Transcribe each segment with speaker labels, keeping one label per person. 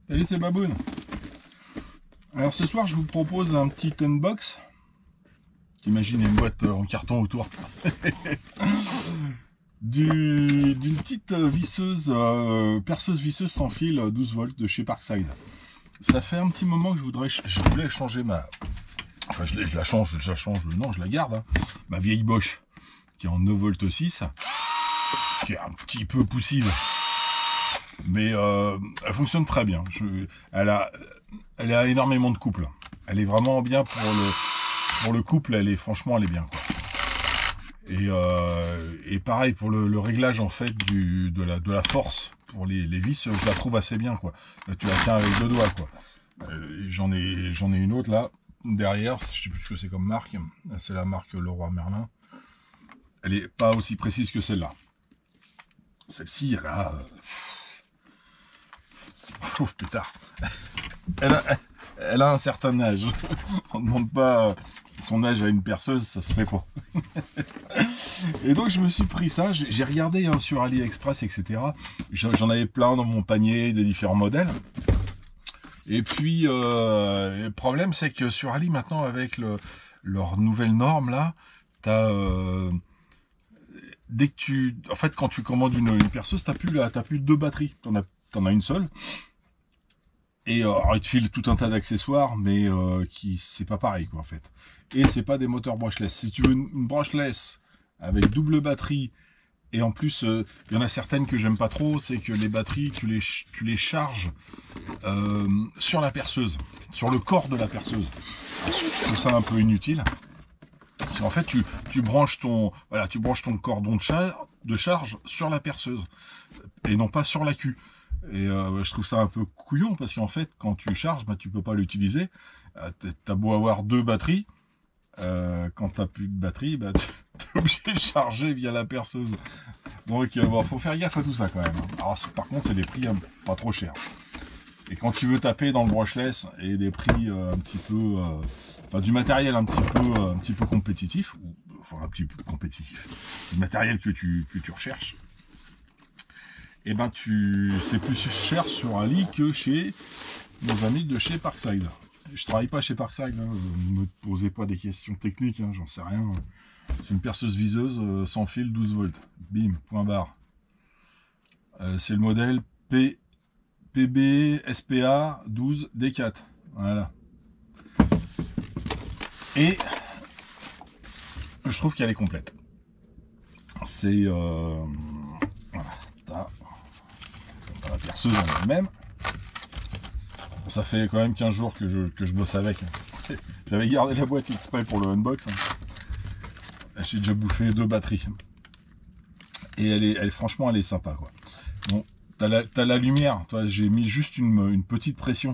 Speaker 1: Salut, c'est Baboun. Alors ce soir, je vous propose un petit unbox. T'imagines une boîte en carton autour d'une petite visseuse, perceuse visseuse sans fil 12 volts de chez Parkside. Ça fait un petit moment que je voulais changer ma... Enfin, je la change, non, je la garde. Hein. Ma vieille Bosch, qui est en 9 volts 6, qui est un petit peu poussive. Mais elle fonctionne très bien. Elle a énormément de couple. Elle est vraiment bien pour le couple. Franchement, elle est bien. Quoi. Et pareil pour le réglage en fait de la force pour les vis, je la trouve assez bien. Quoi. Là, tu la tiens avec deux doigts. Quoi. J'en ai une autre là derrière. Je sais plus ce que c'est comme marque. C'est la marque Leroy Merlin. Elle est pas aussi précise que celle-là. Celle-ci, elle a... Oh pétard. Elle a un certain âge. On ne demande pas son âge à une perceuse, ça se fait pas. Et donc je me suis pris ça, j'ai regardé hein, sur AliExpress, etc. J'en avais plein dans mon panier, des différents modèles. Et puis le problème c'est que sur Ali maintenant avec leur nouvelle norme là, t'as dès que en fait quand tu commandes une perceuse, t'as plus deux batteries, t'en as une seule. Et alors, il te file tout un tas d'accessoires, mais c'est pas pareil quoi en fait. Et c'est pas des moteurs brushless. Si tu veux une brushless avec double batterie, et en plus il y en a certaines que j'aime pas trop, c'est que les batteries tu les charges sur la perceuse, sur le corps de la perceuse. Je trouve ça un peu inutile. Parce qu'en fait tu branches ton cordon de charge sur la perceuse et non pas sur l'accu. Et je trouve ça un peu couillon parce qu'en fait quand tu charges, tu peux pas l'utiliser. T'as beau avoir deux batteries, quand t'as plus de batterie, t'es obligé de charger via la perceuse. Donc faut faire gaffe à tout ça quand même. Alors par contre c'est des prix pas trop chers. Et quand tu veux taper dans le brushless et des prix un petit peu, du matériel un petit peu compétitif, ou enfin un petit peu compétitif, du matériel que tu recherches. Et c'est plus cher sur Ali que chez nos amis de chez Parkside. Je travaille pas chez Parkside, hein, ne me posez pas des questions techniques, hein, j'en sais rien. C'est une perceuse viseuse sans fil 12 volts. Bim, point barre. C'est le modèle PB SPA 12 D4. Voilà. Et je trouve qu'elle est complète. C'est voilà, t'as la perceuse en elle-même. Ça fait quand même 15 jours que je bosse avec. J'avais gardé la boîte exprès pour le unbox. J'ai déjà bouffé 2 batteries. Et franchement, elle est sympa. Quoi. Bon, t'as la lumière. Toi, j'ai mis juste une petite pression.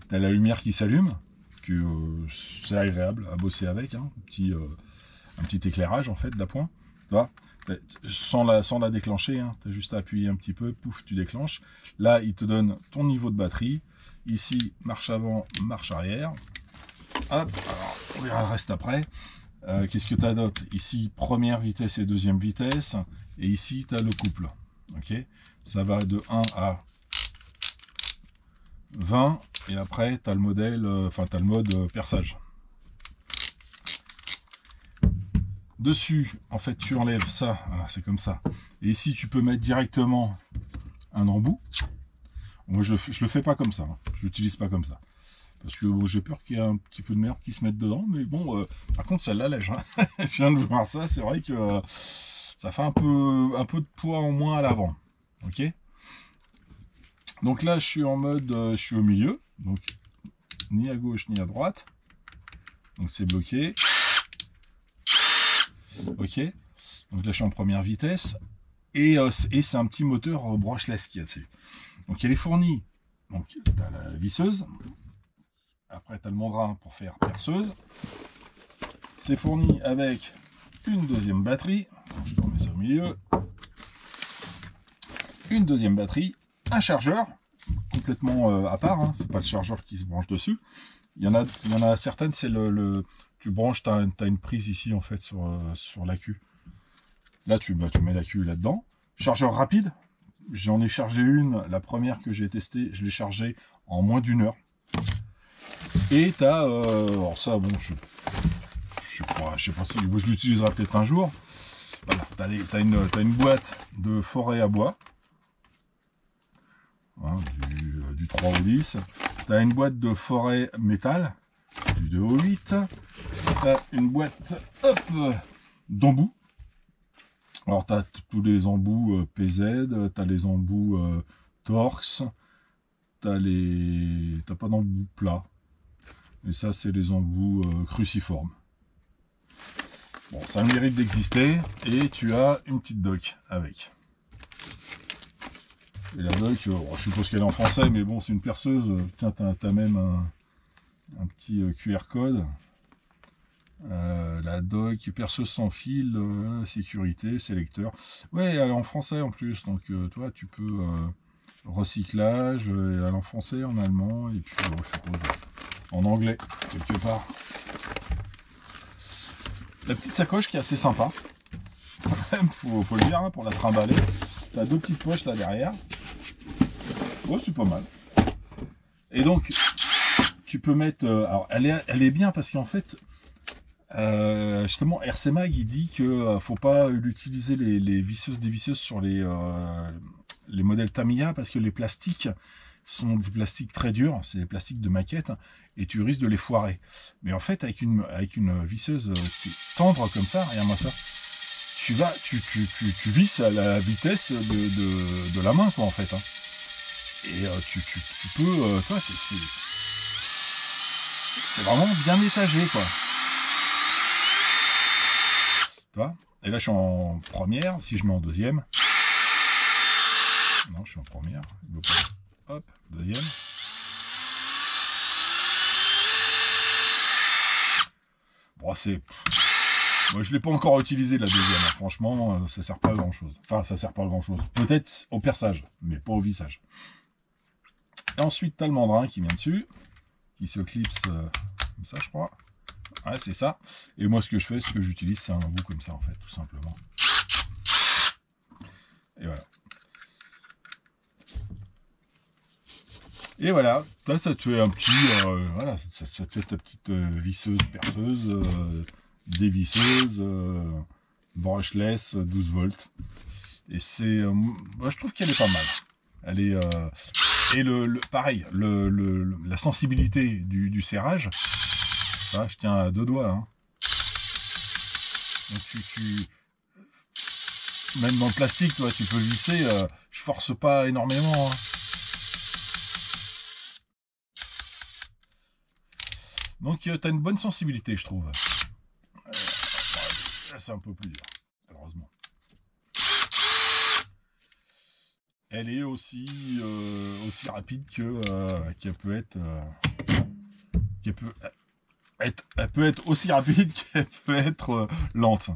Speaker 1: T'as la lumière qui s'allume. C'est agréable à bosser avec. Hein, un petit éclairage en fait d'appoint. Tu vois, sans la déclencher. Hein, t'as juste à appuyer un petit peu. Pouf, tu déclenches. Là, il te donne ton niveau de batterie. Ici, marche avant, marche arrière. Hop, alors, on verra le reste après. Qu'est-ce que tu as d'autre? Ici, première vitesse et deuxième vitesse. Et ici, tu as le couple. Ok, ça va de 1 à 20. Et après, tu as le modèle, tu as le mode perçage. Dessus, en fait, tu enlèves ça. Voilà, c'est comme ça. Et ici, tu peux mettre directement un embout. Moi, je le fais pas comme ça. Hein. Je l'utilise pas comme ça. Parce que j'ai peur qu'il y ait un petit peu de merde qui se mette dedans. Mais bon, par contre, ça l'allège. Hein. Je viens de voir ça. C'est vrai que ça fait un peu de poids en moins à l'avant. Ok. Donc là, je suis en mode, je suis au milieu. Donc, ni à gauche, ni à droite. Donc, c'est bloqué. Ok. Donc là, je suis en première vitesse. Et c'est un petit moteur brushless qu'il y a dessus. Donc elle est fournie, donc tu as la visseuse, après tu as le mandrin pour faire perceuse, c'est fourni avec une deuxième batterie, je te remets ça au milieu, une deuxième batterie, un chargeur, complètement à part, hein, c'est pas le chargeur qui se branche dessus, il y en a certaines, c'est tu branches, tu as une prise ici en fait sur l'accu, là tu mets l'accu là-dedans, chargeur rapide, J'en ai chargé une, la première que j'ai testée, je l'ai chargée en moins d'une heure. Et tu as, alors ça, bon, je sais pas si je l'utiliserai peut-être un jour. Voilà, t'as une boîte de forêt à bois, hein, du 3 au 10. T'as une boîte de forêt métal, du 2 au 8. T'as une boîte d'embouts. Alors t'as tous les embouts PZ, t'as les embouts Torx, t'as pas d'embouts plats. Et ça, c'est les embouts cruciformes. Bon, ça a le mérite d'exister. Et tu as une petite dock avec. Et la dock, je suppose qu'elle est en français, mais bon, c'est une perceuse. Tiens, t'as même un petit QR code. La dock, perceuse sans fil, sécurité, sélecteur. Ouais, elle est en français en plus. Donc, toi, tu peux... recyclage, elle est en français, en allemand, et puis, je suppose... en anglais, quelque part. La petite sacoche qui est assez sympa. faut le dire, hein, pour la trimballer. Tu as deux petites poches là derrière. Ouais, c'est pas mal. Et donc, tu peux mettre... alors, elle est bien parce qu'en fait, justement, RC Mag, il dit que faut pas utiliser les visseuses dévisseuses sur les modèles Tamiya parce que les plastiques sont des plastiques très durs, c'est des plastiques de maquette, et tu risques de les foirer. Mais en fait, avec une visseuse qui est tendre comme ça, regarde-moi ça, tu visses à la vitesse de la main, quoi, en fait. Hein. Et tu peux, toi, c'est vraiment bien étagé, quoi. Toi, et là, je suis en première, si je mets en deuxième, non, je suis en première, hop, deuxième. Bon, moi, je l'ai pas encore utilisé la deuxième. Hein. Franchement, ça sert pas à grand chose. Enfin, ça sert pas à grand chose. Peut-être au perçage, mais pas au vissage. Et ensuite, t'as le mandrin qui vient dessus, qui se clipse comme ça, je crois. Ouais, c'est ça. Et moi, ce que je fais, ce que j'utilise, c'est un embout comme ça, en fait, tout simplement. Et voilà. Et voilà, là, ça te fait un petit, voilà, ça te fait ta petite visseuse, perceuse, dévisseuse, brushless, 12 volts. Et c'est, moi, je trouve qu'elle est pas mal. Elle est, et pareil, la sensibilité du serrage, voilà, je tiens à deux doigts, là. Hein. Donc même dans le plastique, toi, tu peux visser, je force pas énormément, hein. Donc, tu as une bonne sensibilité, je trouve. Là, c'est un peu plus dur, heureusement. Elle est aussi rapide qu'elle peut être... elle peut être aussi rapide qu'elle peut être lente.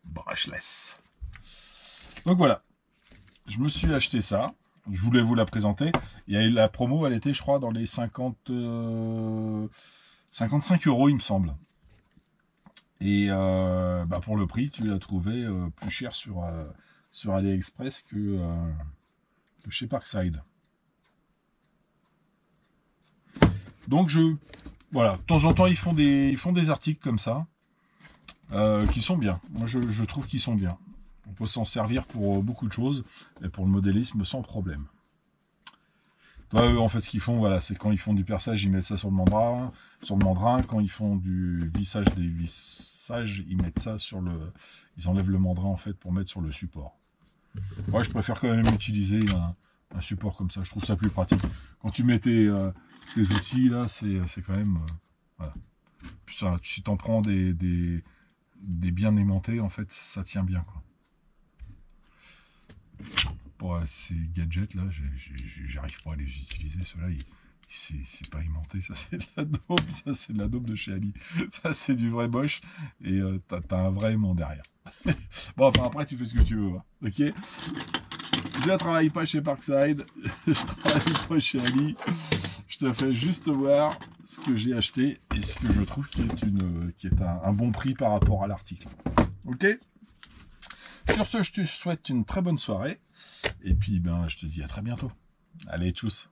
Speaker 1: Brushless. Donc voilà. Je me suis acheté ça. Je voulais vous la présenter. Il y a eu la promo, elle était, je crois, dans les 55 €, il me semble. Et pour le prix, tu l'as trouvé plus cher sur AliExpress que chez Parkside. Donc voilà, de temps en temps ils font des articles comme ça qui sont bien. Moi je trouve qu'ils sont bien. On peut s'en servir pour beaucoup de choses et pour le modélisme sans problème. En fait, ce qu'ils font, voilà, c'est quand ils font du perçage, ils mettent ça sur le mandrin. Quand ils font du vissage des vissages, ils mettent ça ils enlèvent le mandrin en fait pour mettre sur le support. Moi, je préfère quand même utiliser un support comme ça. Je trouve ça plus pratique. Quand tu mets tes outils là, c'est quand même voilà. Puis ça, si t'en prends des bien aimantés, en fait, ça tient bien, quoi. Pour ces gadgets là, j'arrive pas à les utiliser. Ceux-là, c'est pas aimanté, ça c'est de la daube, ça c'est de la daube de chez Ali. Ça c'est du vrai Bosch et t'as un vrai aimant derrière. Bon, enfin après tu fais ce que tu veux, hein. Ok. Je ne travaille pas chez Parkside, je travaille pas chez Ali. Je te fais juste voir ce que j'ai acheté et ce que je trouve qui est un bon prix par rapport à l'article. Ok. Sur ce, je te souhaite une très bonne soirée. Et puis, ben, je te dis à très bientôt. Allez, tchuss.